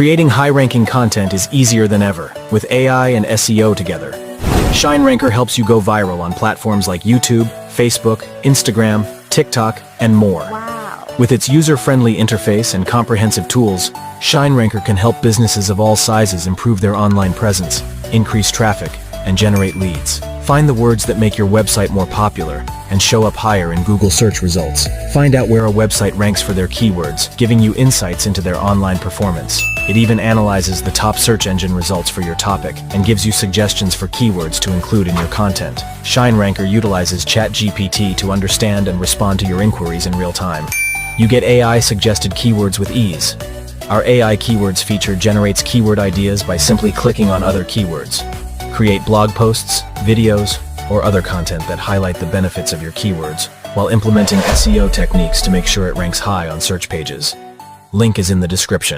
Creating high-ranking content is easier than ever, with AI and SEO together. ShineRanker helps you go viral on platforms like YouTube, Facebook, Instagram, TikTok, and more. Wow. With its user-friendly interface and comprehensive tools, ShineRanker can help businesses of all sizes improve their online presence, increase traffic, and generate leads. Find the words that make your website more popular and show up higher in Google search results. Find out where a website ranks for their keywords, giving you insights into their online performance. It even analyzes the top search engine results for your topic and gives you suggestions for keywords to include in your content. ShineRanker utilizes ChatGPT to understand and respond to your inquiries in real time. You get AI-suggested keywords with ease. Our AI keywords feature generates keyword ideas by simply clicking on other keywords. Create blog posts, videos, or other content that highlight the benefits of your keywords, while implementing SEO techniques to make sure it ranks high on search pages. Link is in the description.